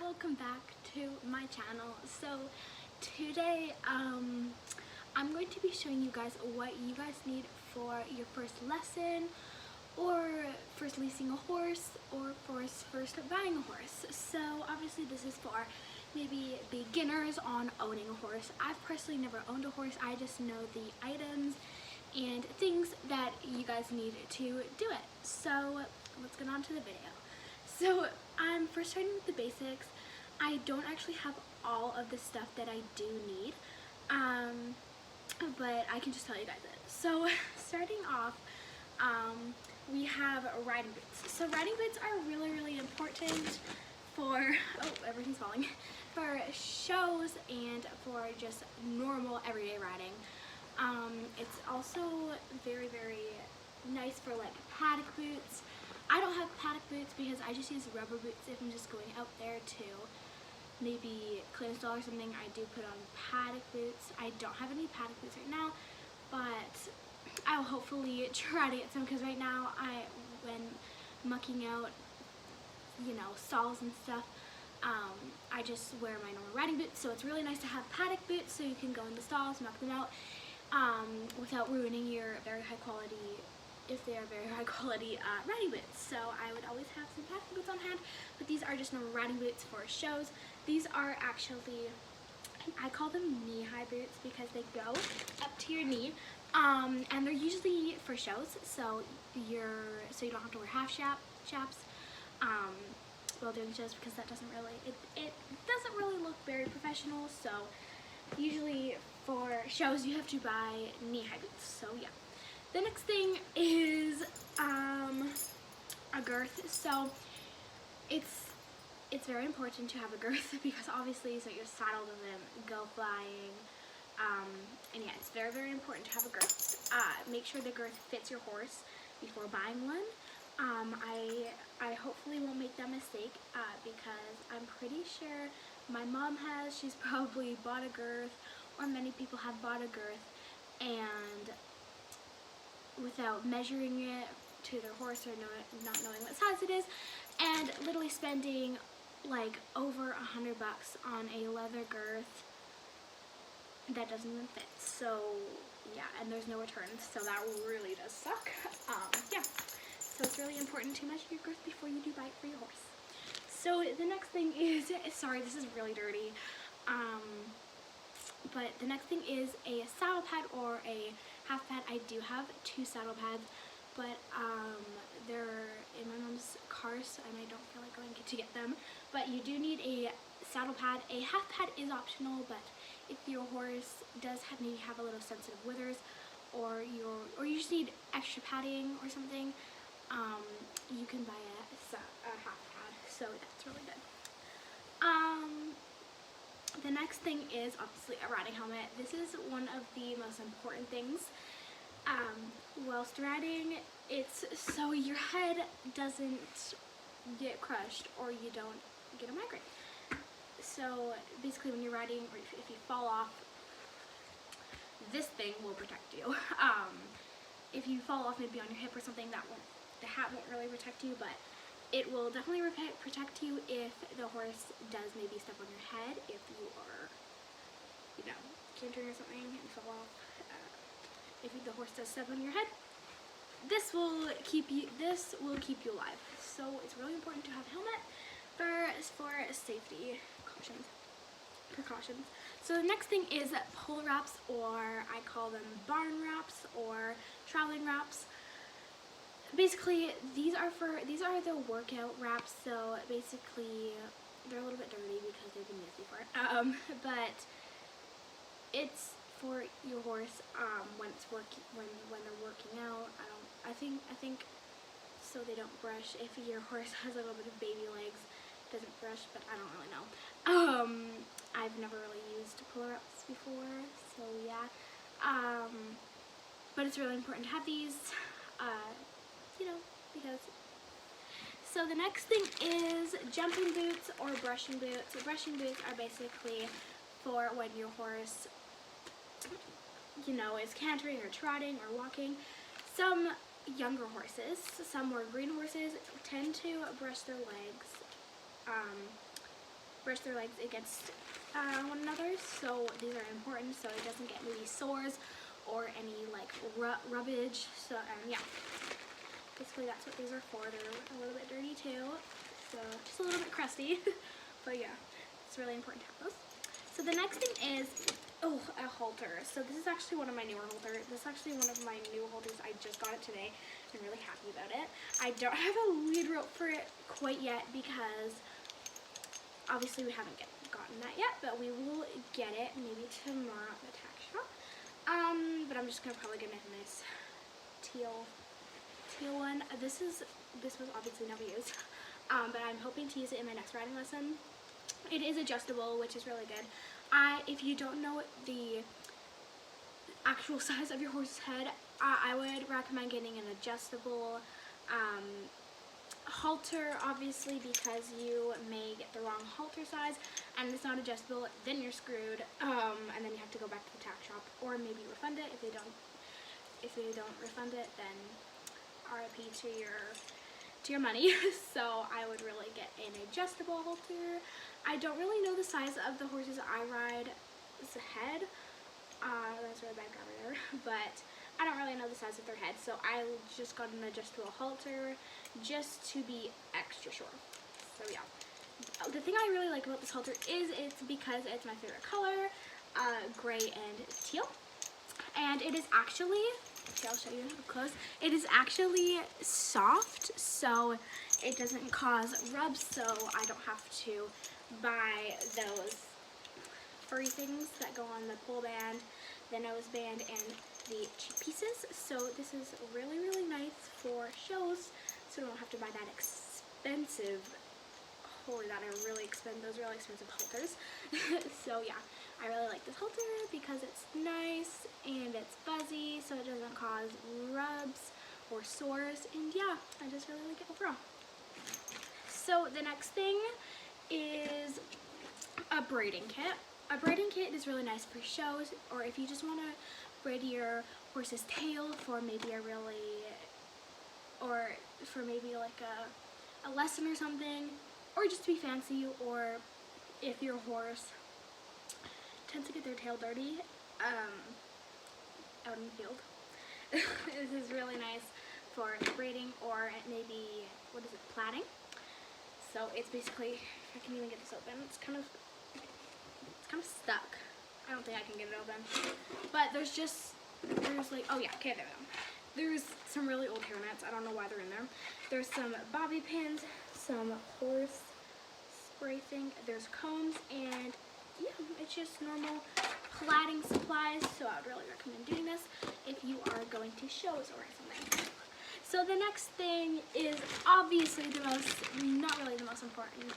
welcome back to my channel. So today I'm going to be showing you guys what you guys need for your first lesson, or first leasing a horse, or first buying a horse. So obviously this is for maybe beginners on owning a horse. I've personally never owned a horse. I just know the items and things that you guys need to do it. So let's get on to the video. So I'm first starting with the basics. I don't actually have all of the stuff that I do need, but I can just tell you guys it. So starting off, we have riding boots. So riding boots are really important for, oh, everything's falling, for shows and for just normal everyday riding. It's also very nice for like paddock boots. I don't have paddock boots because I just use rubber boots if I'm just going out there to maybe clean a stall or something. I do put on paddock boots. I don't have any paddock boots right now, but I'll hopefully try to get some, because right now when mucking out, you know, stalls and stuff, I just wear my normal riding boots. So it's really nice to have paddock boots so you can go in the stalls, muck them out, without ruining your very high quality, if they are very high quality riding boots. So I would always have some paddock boots on hand, but these are just normal riding boots for shows. These are actually, I call them knee-high boots because they go up to your knee, and they're usually for shows, so you don't have to wear half chaps while doing shows, because that doesn't really, it doesn't really look very professional. So usually for shows you have to buy knee-high boots. So yeah. The next thing is a girth. So it's very important to have a girth because obviously so your saddle doesn't go flying. And yeah, it's very important to have a girth. Make sure the girth fits your horse before buying one. I hopefully won't make that mistake because I'm pretty sure my mom has. She's probably bought a girth, or many people have bought a girth, and without measuring it to their horse, or not knowing what size it is, and literally spending like over $100 on a leather girth that doesn't even fit. So yeah, and there's no returns, so that really does suck. Yeah, so it's really important to measure your girth before you do buy it for your horse. So the next thing is, sorry, this is really dirty, but the next thing is a saddle pad or a half pad. I do have 2 saddle pads, but they're in my mom's car, and I don't feel like going to get them. But you do need a saddle pad. A half pad is optional, but if your horse does maybe have a little sensitive withers, or you just need extra padding or something, you can buy a half pad. So that's really good. The next thing is obviously a riding helmet. This is one of the most important things whilst riding. It's so your head doesn't get crushed or you don't get a migraine. So basically when you're riding, or if you fall off, this thing will protect you. If you fall off maybe on your hip or something, the hat won't really protect you, but it will definitely protect you if the horse does maybe step on your head, if you are, you know, cantering or something and you fall off. If the horse does step on your head, this will keep you alive. So it's really important to have a helmet for safety precautions. So the next thing is pull wraps, or I call them barn wraps or traveling wraps. Basically, these are the workout wraps. So basically, they're a little bit dirty because they've been used before. But it's for your horse when they're working out. I think so they don't brush. If your horse has a little bit of baby legs, it doesn't brush, but I don't really know. I've never really used pull wraps before, so yeah. But it's really important to have these. You know, because. So the next thing is jumping boots or brushing boots. So brushing boots are basically for when your horse, you know, is cantering or trotting or walking. Some younger horses, some more green horses, tend to brush their legs brush their legs against one another. So these are important so it doesn't get maybe sores or any like rubbage. So yeah, basically that's what these are for. They're a little bit dirty too, so just a little bit crusty. But yeah, it's really important to have those. So the next thing is, a halter. So this is actually one of my newer halters. This is actually one of my new halters. I just got it today. I'm really happy about it. I don't have a lead rope for it quite yet because obviously we haven't gotten that yet, but we will get it maybe tomorrow at the tack shop. But I'm just probably gonna get a nice teal one. This was obviously never used, but I'm hoping to use it in my next riding lesson. It is adjustable, which is really good. If you don't know the actual size of your horse's head, I would recommend getting an adjustable halter, obviously, because you may get the wrong halter size and it's not adjustable, then you're screwed, and then you have to go back to the tack shop or maybe refund it. If they don't refund it, then RIP to your money. So I would really get an adjustable halter. I don't really know the size of the horses I ride's head. That's really bad grammar there, but I don't really know the size of their head, so I just got an adjustable halter just to be extra sure. So yeah, the thing I really like about this halter is it's because it's my favorite color, gray and teal, and it is actually, okay, I'll show you up close. It is actually soft, so it doesn't cause rubs, so I don't have to buy those furry things that go on the pull band, the nose band, and the cheap pieces. So this is really, really nice for shows, so I don't have to buy that expensive, those really expensive halters. So yeah, I really like this halter because it's nice and it's fuzzy, so it doesn't cause rubs or sores, and yeah, I just really like it overall. So the next thing is a braiding kit. A braiding kit is really nice for shows, or if you just want to braid your horse's tail for maybe like a lesson or something, or just to be fancy, or if your horse tends to get their tail dirty out in the field. This is really nice for braiding, or maybe, plaiting. So it's basically, if I can even get this open, it's kind of stuck. I don't think I can get it open. But there's like, oh yeah, okay, there we go. There's some really old hair nets. I don't know why they're in there. There's some bobby pins, some horse spray thing. There's combs, and yeah, it's just normal plaiting supplies. So I would really recommend doing this if you are going to shows or something. So the next thing is obviously not really the most important,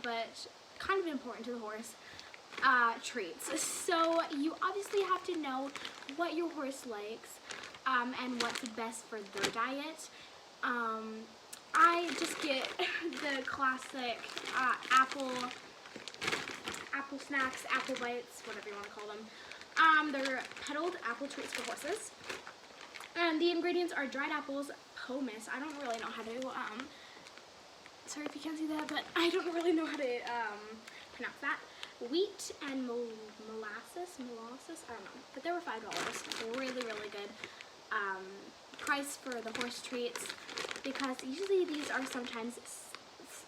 but kind of important to the horse, treats. So you obviously have to know what your horse likes, and what's best for their diet. I just get the classic apple snacks, apple bites, whatever you want to call them. They're petaled apple treats for horses. And the ingredients are dried apples, pomace. I don't really know how to, sorry if you can't see that, but I don't really know how to pronounce that. Wheat and molasses, I don't know. But they were $5. Really, really good price for the horse treats, because usually these are sometimes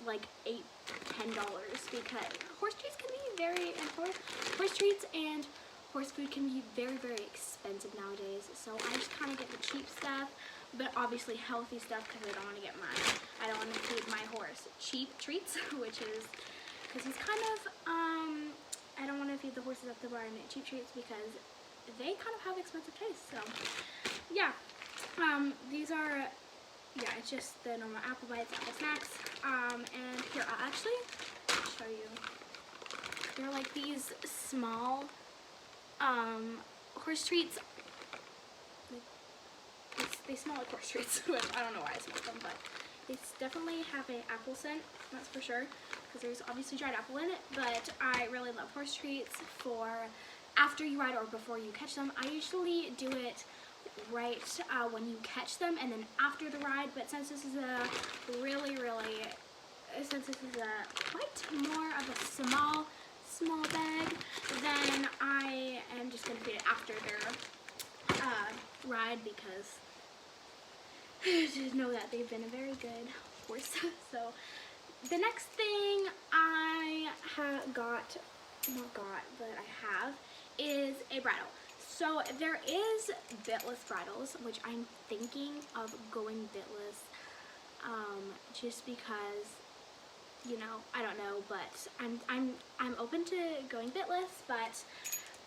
like $8, $10, because horse treats can be horse treats and horse food can be very, very expensive nowadays. So I just kind of get the cheap stuff, but obviously healthy stuff, because I don't want to feed my horse cheap treats, which is, because he's kind of, I don't want to feed the horses at the barn cheap treats because they kind of have expensive taste. So yeah, these are, it's just the normal apple bites, apple snacks, and here, I'll actually show you. They're like these small horse treats. They smell like horse treats, which I don't know why I smell them, but they definitely have an apple scent, that's for sure, because there's obviously dried apple in it. But I really love horse treats for after you ride or before you catch them. I usually do it right when you catch them and then after the ride, but since this is a really, really since this is a quite more of a small bag, then I am just going to feed it after their ride, because I just know that they've been a very good horse. So the next thing I have is a bridle. So there is bitless bridles, which I'm thinking of going bitless, just because, you know, I don't know, but I'm open to going bitless, but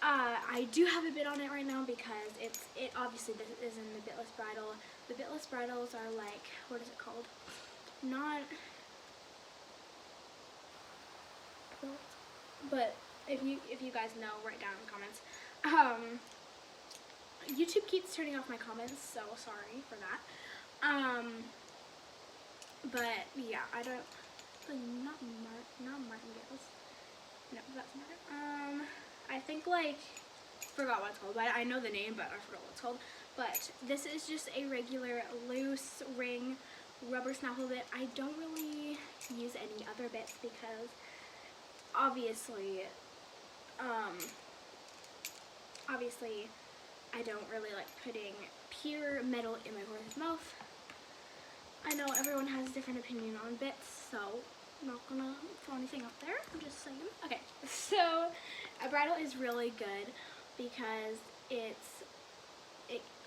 I do have a bit on it right now because it obviously isn't the bitless bridle. The bitless bridles are like, what is it called? Not, but if you guys know, write down in the comments. YouTube keeps turning off my comments, so sorry for that. But yeah, I don't, not martingales. No, that's not it. I think, like, forgot what it's called, but I know the name, but I forgot what it's called. But this is just a regular loose ring rubber snaffle bit. I don't really use any other bits because obviously I don't really like putting pure metal in my horse's mouth. I know everyone has a different opinion on bits, so I'm not gonna throw anything up there, I'm just saying. Okay, so a bridle is really good because it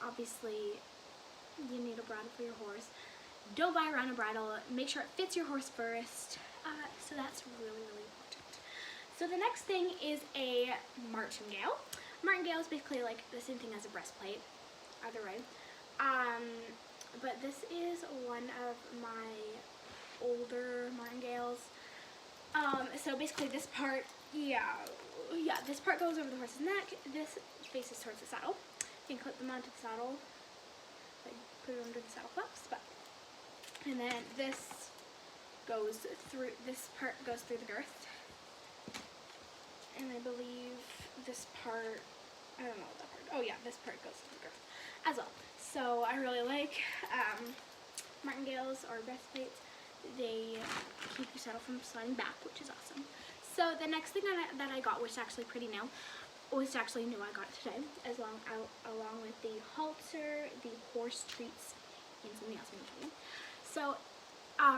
obviously, you need a bridle for your horse. Don't buy a random bridle, make sure it fits your horse first, so that's really important. So the next thing is a martingale. Martingale is basically like the same thing as a breastplate, either way. But this is one of my older martingales. So basically this part, this part goes over the horse's neck. This faces towards the saddle. You can clip them onto the saddle, like put it under the saddle flaps, and then this part goes through the girth. And I believe this part, I don't know what that part, oh yeah, this part goes through the girth as well. So I really like martingales or breastplates. They keep your saddle from sliding back, which is awesome. So the next thing that I got, which is actually pretty new, I got it today, along with the halter, the horse treats, and something else I'm going to show you. So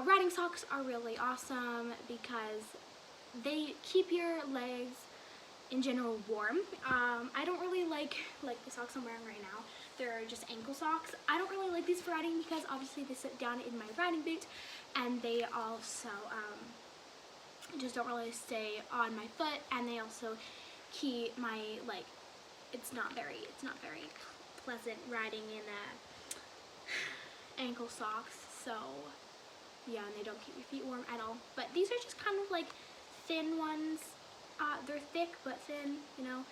riding socks are really awesome because they keep your legs in general warm. I don't really like the socks I'm wearing right now. They're just ankle socks. I don't really like these for riding because obviously they sit down in my riding boot, and they also just don't really stay on my foot, and they also keep my, like, it's not very pleasant riding in ankle socks. So yeah, and they don't keep your feet warm at all. But these are just kind of like thin ones. They're thick but thin, you know.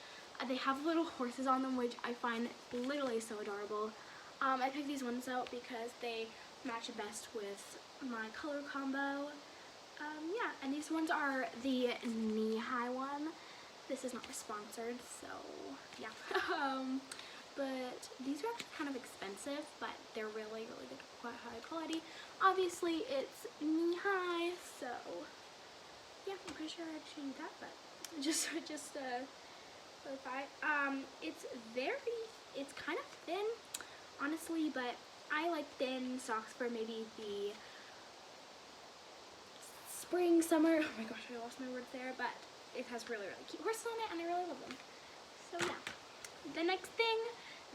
They have little horses on them, which I find literally so adorable. I picked these ones out because they match best with my color combo. Yeah, and these ones are the knee-high one. This is not sponsored, so yeah. But these are actually kind of expensive, but they're really good, quite high quality. Obviously, it's knee-high, so yeah, I'm pretty sure I actually need that, but just clarify. It's kind of thin, honestly, but I like thin socks for maybe the spring, summer. Oh my gosh, I lost my words there, but it has really cute horses on it, and I really love them. So yeah. The next thing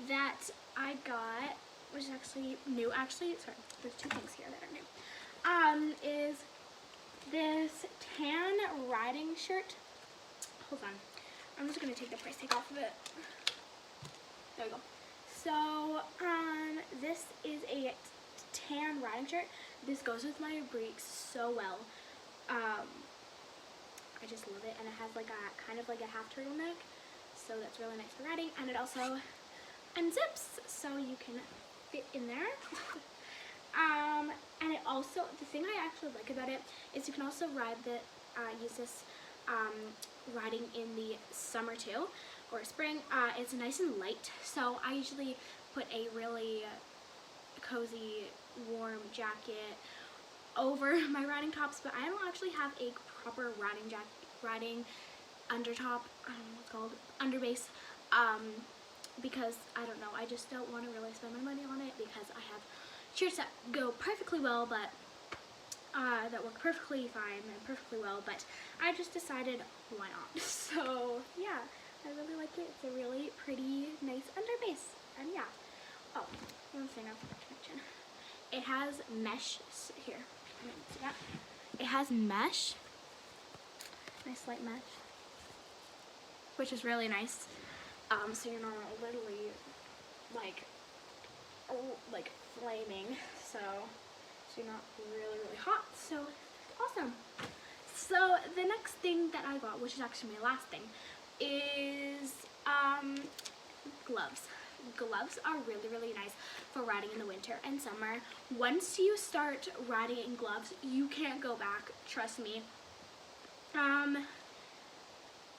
that I got, which is actually new, sorry, there's two things here that are new, is this tan riding shirt. Hold on. I'm just going to take the price tag off of it. There we go. So, this is a tan riding shirt. This goes with my breeks so well. I just love it, and it has like a kind of like a half turtleneck, so that's really nice for riding, and it also unzips so you can fit in there. And it also, the thing I actually like about it is you can also use this riding in the summer too, or spring. It's nice and light, so I usually put a really cozy warm jacket over my riding tops, but I don't actually have a proper riding undertop, I don't know what's called, underbase, because I don't know, I just don't want to really spend my money on it because I have shirts that go perfectly well, but that work perfectly fine and perfectly well, but I just decided why not. So yeah, I really like it. It's a really pretty, nice underbase, and yeah. Oh, one thing I forgot to mention. It has mesh here. See that? It has mesh, nice light mesh, which is really nice. So you're not literally like flaming. So you're not really hot. So awesome. So the next thing that I got, which is actually my last thing, is gloves. Gloves are really nice for riding in the winter and summer. Once you start riding in gloves, you can't go back, trust me.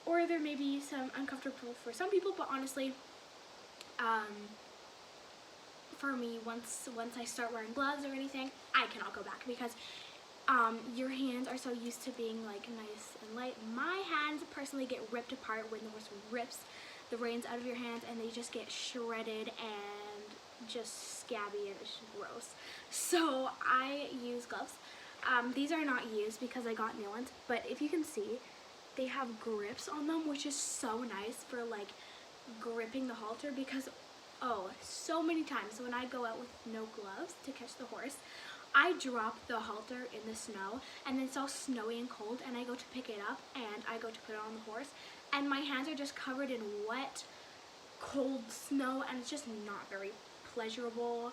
Or there may be some uncomfortable for some people, but honestly, for me, once I start wearing gloves or anything, I cannot go back because your hands are so used to being like nice and light. My hands personally get ripped apart when the horse rips the reins out of your hands, and they just get shredded and just scabby, and it's just gross. So I use gloves. These are not used because I got new ones, but if you can see, they have grips on them, which is so nice for like gripping the halter, because so many times when I go out with no gloves to catch the horse, I drop the halter in the snow, and it's all snowy and cold, and I go to pick it up and I go to put it on the horse, and my hands are just covered in wet, cold snow, and it's just not very pleasurable.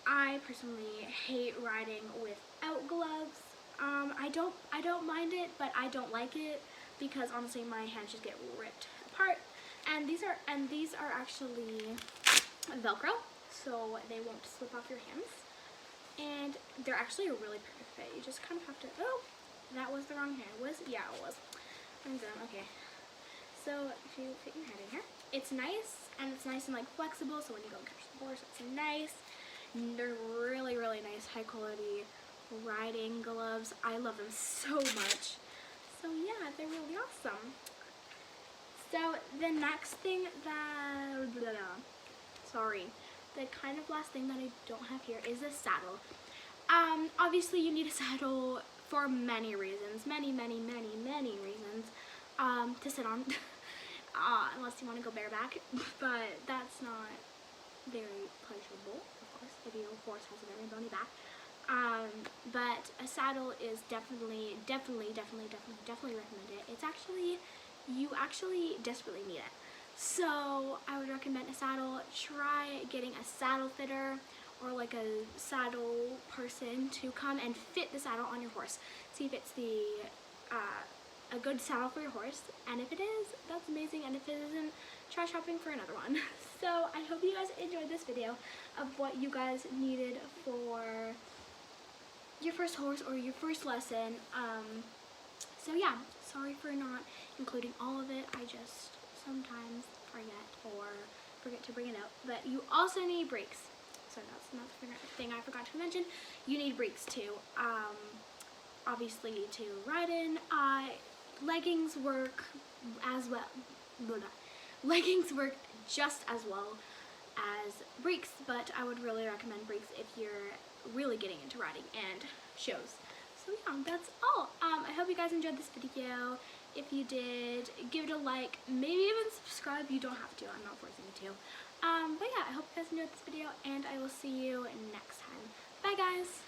I personally hate riding without gloves. I don't mind it, but I don't like it because honestly my hands just get ripped apart. And these are actually Velcro, so they won't slip off your hands. And they're actually a really perfect fit. You just kind of have to, oh, that was the wrong hand. Yeah, it was. I'm done, okay. So if you fit your hand in here, it's nice, and it's nice and like flexible, so when you go and catch the horse, it's nice. And they're really nice, high quality riding gloves. I love them so much. So yeah, they're really awesome. So the next thing that, the kind of last thing that I don't have here is a saddle. Obviously you need a saddle for many reasons, many reasons, to sit on, unless you want to go bareback, but that's not very pleasurable, of course, if your horse has a very bony back. But a saddle is definitely recommended. It's actually, you actually desperately need it. So I would recommend a saddle. Try getting a saddle fitter or like a saddle person to come and fit the saddle on your horse. See if it's a good saddle for your horse, and if it is, that's amazing, and if it isn't, try shopping for another one. So I hope you guys enjoyed this video of what you guys needed for your first horse or your first lesson. So yeah, sorry for not including all of it. I just sometimes forget to bring it up. But you also need brakes. So that's another thing I forgot to mention. You need brakes too. Obviously to ride in. Leggings work as well. Leggings work just as well as brakes, but I would really recommend brakes if you're really getting into riding and shows. So yeah, that's all. I hope you guys enjoyed this video. If you did, give it a like, maybe even subscribe. You don't have to, I'm not forcing you to. But yeah, I hope you guys enjoyed this video, and I will see you next time. Bye guys!